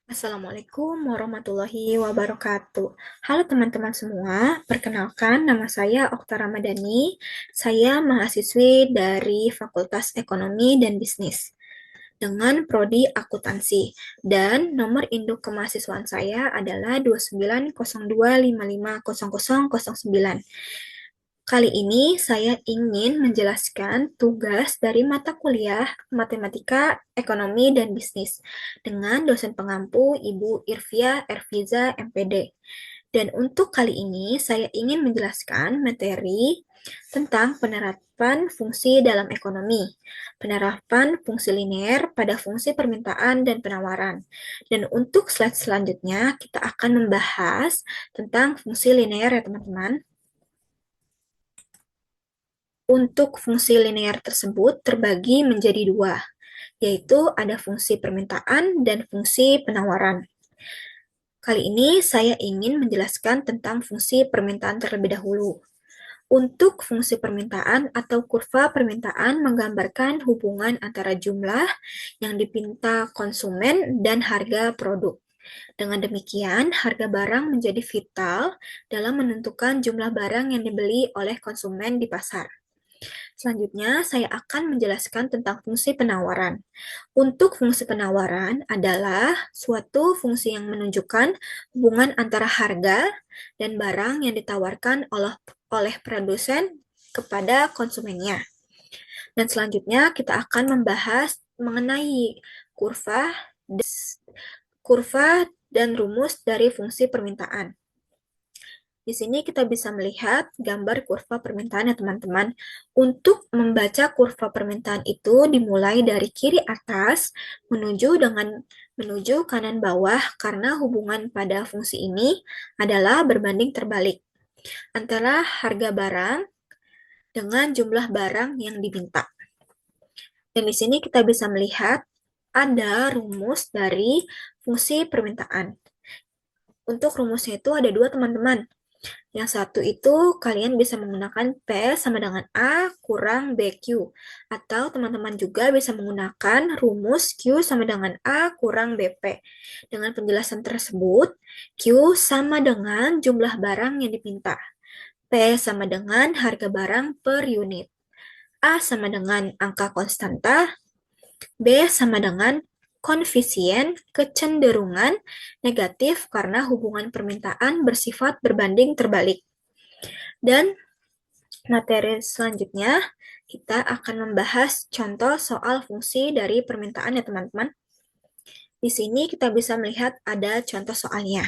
Assalamualaikum warahmatullahi wabarakatuh. Halo teman-teman semua, perkenalkan nama saya Okta Ramadhani. Saya mahasiswi dari Fakultas Ekonomi dan Bisnis dengan prodi akuntansi dan nomor induk kemahasiswaan saya adalah 2902550009. Kali ini saya ingin menjelaskan tugas dari mata kuliah Matematika, Ekonomi, dan Bisnis dengan dosen pengampu Ibu Irvia Erviza MPD. Dan untuk kali ini saya ingin menjelaskan materi tentang penerapan fungsi dalam ekonomi, penerapan fungsi linear pada fungsi permintaan dan penawaran. Dan untuk slide selanjutnya kita akan membahas tentang fungsi linear ya teman-teman. Untuk fungsi linear tersebut terbagi menjadi dua, yaitu ada fungsi permintaan dan fungsi penawaran. Kali ini saya ingin menjelaskan tentang fungsi permintaan terlebih dahulu. Untuk fungsi permintaan atau kurva permintaan menggambarkan hubungan antara jumlah yang dipinta konsumen dan harga produk. Dengan demikian, harga barang menjadi vital dalam menentukan jumlah barang yang dibeli oleh konsumen di pasar. Selanjutnya, saya akan menjelaskan tentang fungsi penawaran. Untuk fungsi penawaran adalah suatu fungsi yang menunjukkan hubungan antara harga dan barang yang ditawarkan oleh produsen kepada konsumennya. Dan selanjutnya kita akan membahas mengenai kurva dan rumus dari fungsi permintaan. Di sini kita bisa melihat gambar kurva permintaan ya teman-teman. Untuk membaca kurva permintaan itu dimulai dari kiri atas menuju kanan bawah karena hubungan pada fungsi ini adalah berbanding terbalik antara harga barang dengan jumlah barang yang diminta. Dan di sini kita bisa melihat ada rumus dari fungsi permintaan. Untuk rumusnya itu ada dua teman-teman. Yang satu itu kalian bisa menggunakan P sama dengan A kurang BQ. Atau teman-teman juga bisa menggunakan rumus Q sama dengan A kurang BP. Dengan penjelasan tersebut, Q sama dengan jumlah barang yang dipinta. P sama dengan harga barang per unit. A sama dengan angka konstanta. B sama dengan koefisien kecenderungan negatif karena hubungan permintaan bersifat berbanding terbalik. Dan materi selanjutnya, kita akan membahas contoh soal fungsi dari permintaan ya teman-teman. Di sini kita bisa melihat ada contoh soalnya.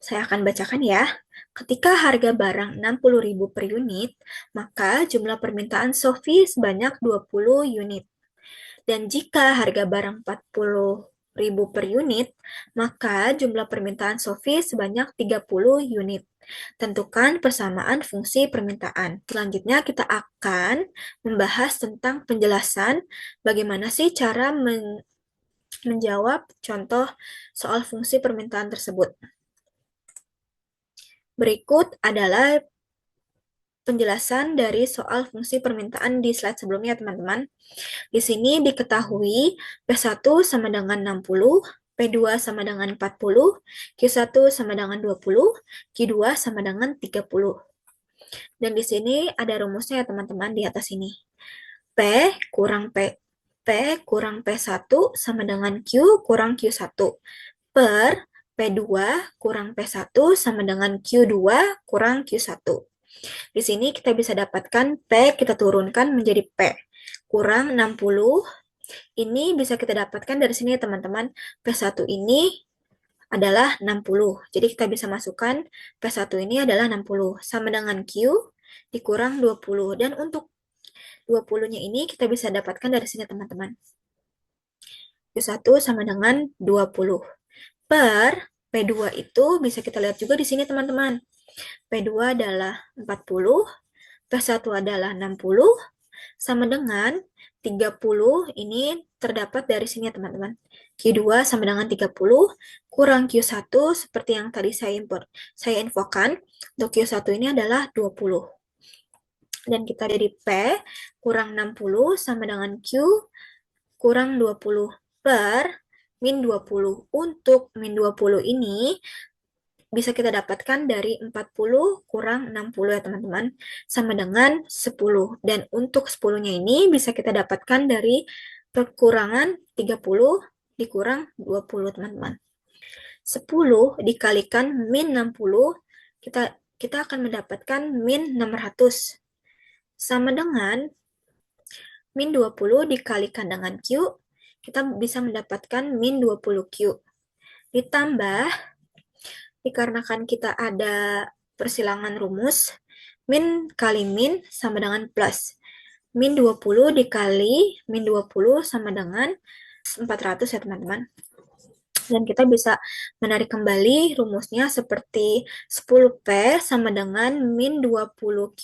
Saya akan bacakan ya. Ketika harga barang 60.000 per unit, maka jumlah permintaan Sophie sebanyak 20 unit. Dan jika harga barang 40.000 per unit, maka jumlah permintaan Sophie sebanyak 30 unit. Tentukan persamaan fungsi permintaan. Selanjutnya kita akan membahas tentang penjelasan bagaimana sih cara menjawab contoh soal fungsi permintaan tersebut. Berikut adalah penjelasan dari soal fungsi permintaan di slide sebelumnya, teman-teman. Di sini diketahui P1 sama dengan 60, P2 sama dengan 40, Q1 sama dengan 20, Q2 sama dengan 30. Dan di sini ada rumusnya ya teman-teman di atas ini. P kurang P1 sama dengan Q kurang Q1 per P2 kurang P1 sama dengan Q2 kurang Q1. Di sini kita bisa dapatkan P kita turunkan menjadi P kurang 60. Ini bisa kita dapatkan dari sini teman-teman. P1 ini adalah 60. Jadi kita bisa masukkan P1 ini adalah 60. Sama dengan Q dikurang 20. Dan untuk 20-nya ini kita bisa dapatkan dari sini teman-teman. Q1 sama dengan 20. Per P2 itu bisa kita lihat juga di sini teman-teman. P2 adalah 40, P1 adalah 60, sama dengan 30, ini terdapat dari sini ya teman-teman. Q2 sama dengan 30, kurang Q1, seperti yang tadi saya infokan, untuk Q1 ini adalah 20. Dan kita dari P kurang 60 sama dengan Q kurang 20 per min 20. Untuk min 20 ini bisa kita dapatkan dari 40 kurang 60 ya teman-teman, sama dengan 10. Dan untuk 10-nya ini bisa kita dapatkan dari perkurangan 30 dikurang 20 teman-teman. 10 dikalikan min 60, kita akan mendapatkan min 600. Sama dengan min 20 dikalikan dengan Q, kita bisa mendapatkan min 20Q. Ditambah, dikarenakan kita ada persilangan rumus, min kali min sama dengan plus. Min 20 dikali min 20 sama dengan 400 ya teman-teman. Dan kita bisa menarik kembali rumusnya seperti 10P sama dengan min 20Q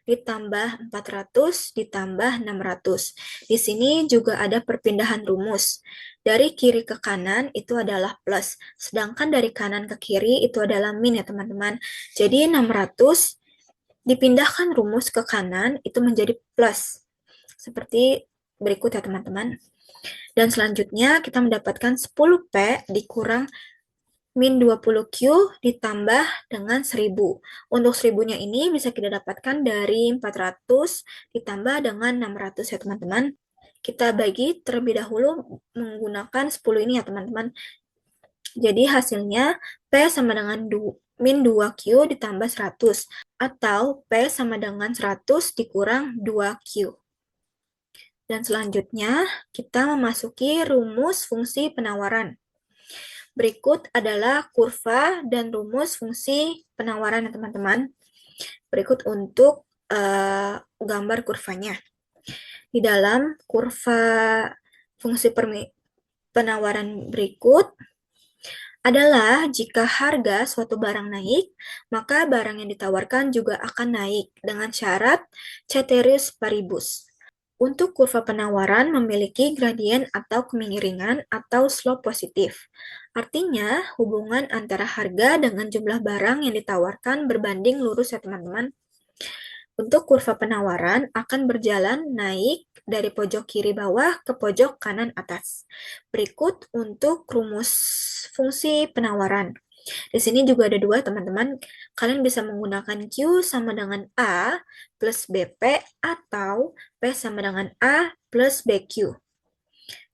ditambah 400 ditambah 600. Di sini juga ada perpindahan rumus. Dari kiri ke kanan itu adalah plus, sedangkan dari kanan ke kiri itu adalah min ya teman-teman. Jadi 600 dipindahkan rumus ke kanan itu menjadi plus. Seperti berikut ya teman-teman. Dan selanjutnya kita mendapatkan 10P dikurang min 20Q ditambah dengan 1000. Untuk 1000-nya ini bisa kita dapatkan dari 400 ditambah dengan 600 ya teman-teman. Kita bagi terlebih dahulu menggunakan 10 ini ya teman-teman. Jadi hasilnya P sama dengan min 2Q ditambah 100. Atau P sama dengan 100 dikurang 2Q. Dan selanjutnya, kita memasuki rumus fungsi penawaran. Berikut adalah kurva dan rumus fungsi penawaran, ya teman-teman. Berikut untuk gambar kurvanya. Di dalam kurva fungsi penawaran berikut adalah jika harga suatu barang naik, maka barang yang ditawarkan juga akan naik dengan syarat ceteris paribus. Untuk kurva penawaran memiliki gradien atau kemiringan atau slope positif. Artinya, hubungan antara harga dengan jumlah barang yang ditawarkan berbanding lurus ya teman-teman. Untuk kurva penawaran akan berjalan naik dari pojok kiri bawah ke pojok kanan atas. Berikut untuk rumus fungsi penawaran. Di sini juga ada dua, teman-teman. Kalian bisa menggunakan Q sama dengan A plus BP atau P sama dengan A plus BQ.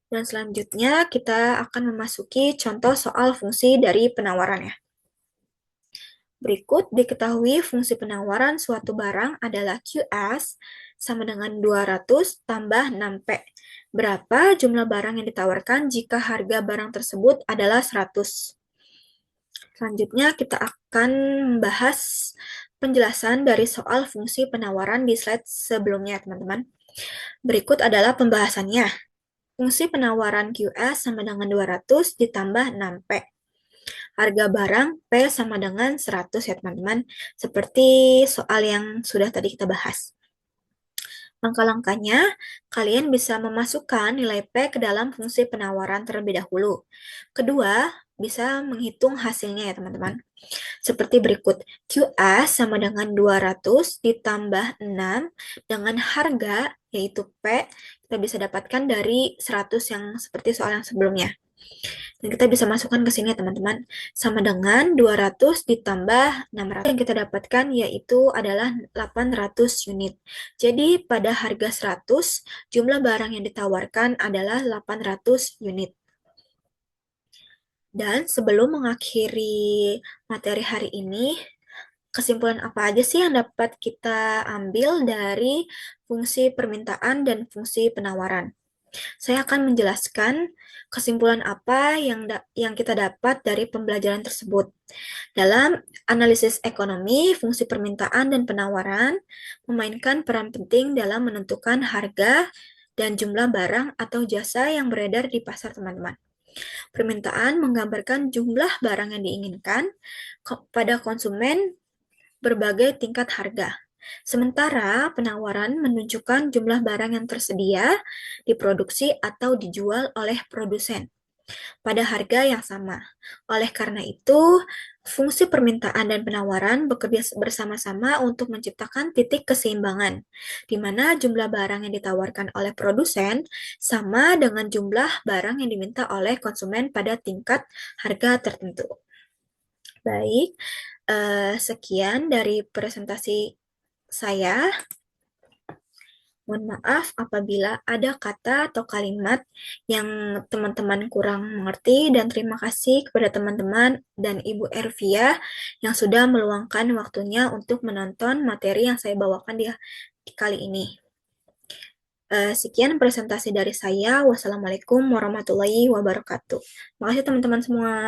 Dan selanjutnya kita akan memasuki contoh soal fungsi dari penawaran ya. Berikut diketahui fungsi penawaran suatu barang adalah QS sama dengan 200 tambah 6P. Berapa jumlah barang yang ditawarkan jika harga barang tersebut adalah 100? Selanjutnya kita akan membahas penjelasan dari soal fungsi penawaran di slide sebelumnya, teman-teman. Berikut adalah pembahasannya. Fungsi penawaran QS sama dengan 200 ditambah 6P. Harga barang P sama dengan 100 ya, teman-teman. Seperti soal yang sudah tadi kita bahas. Langkah-langkahnya, kalian bisa memasukkan nilai P ke dalam fungsi penawaran terlebih dahulu. Kedua, bisa menghitung hasilnya ya teman-teman. Seperti berikut, QS sama dengan 200 ditambah 6 dengan harga yaitu P, kita bisa dapatkan dari 100 yang seperti soal yang sebelumnya. Dan kita bisa masukkan ke sini ya teman-teman. Sama dengan 200 ditambah 600 yang kita dapatkan yaitu adalah 800 unit. Jadi pada harga 100, jumlah barang yang ditawarkan adalah 800 unit. Dan sebelum mengakhiri materi hari ini, kesimpulan apa aja sih yang dapat kita ambil dari fungsi permintaan dan fungsi penawaran? Saya akan menjelaskan kesimpulan apa yang kita dapat dari pembelajaran tersebut. Dalam analisis ekonomi, fungsi permintaan dan penawaran memainkan peran penting dalam menentukan harga dan jumlah barang atau jasa yang beredar di pasar, teman-teman. Permintaan menggambarkan jumlah barang yang diinginkan pada konsumen berbagai tingkat harga. Sementara penawaran menunjukkan jumlah barang yang tersedia, diproduksi atau dijual oleh produsen. pada harga yang sama. Oleh karena itu, fungsi permintaan dan penawaran bekerja bersama-sama untuk menciptakan titik keseimbangan, di mana jumlah barang yang ditawarkan oleh produsen sama dengan jumlah barang yang diminta oleh konsumen pada tingkat harga tertentu. Baik, sekian dari presentasi saya. Mohon maaf apabila ada kata atau kalimat yang teman-teman kurang mengerti, dan terima kasih kepada teman-teman dan Ibu Ervia yang sudah meluangkan waktunya untuk menonton materi yang saya bawakan di kali ini. Sekian presentasi dari saya. Wassalamualaikum warahmatullahi wabarakatuh. Terima kasih teman-teman semua.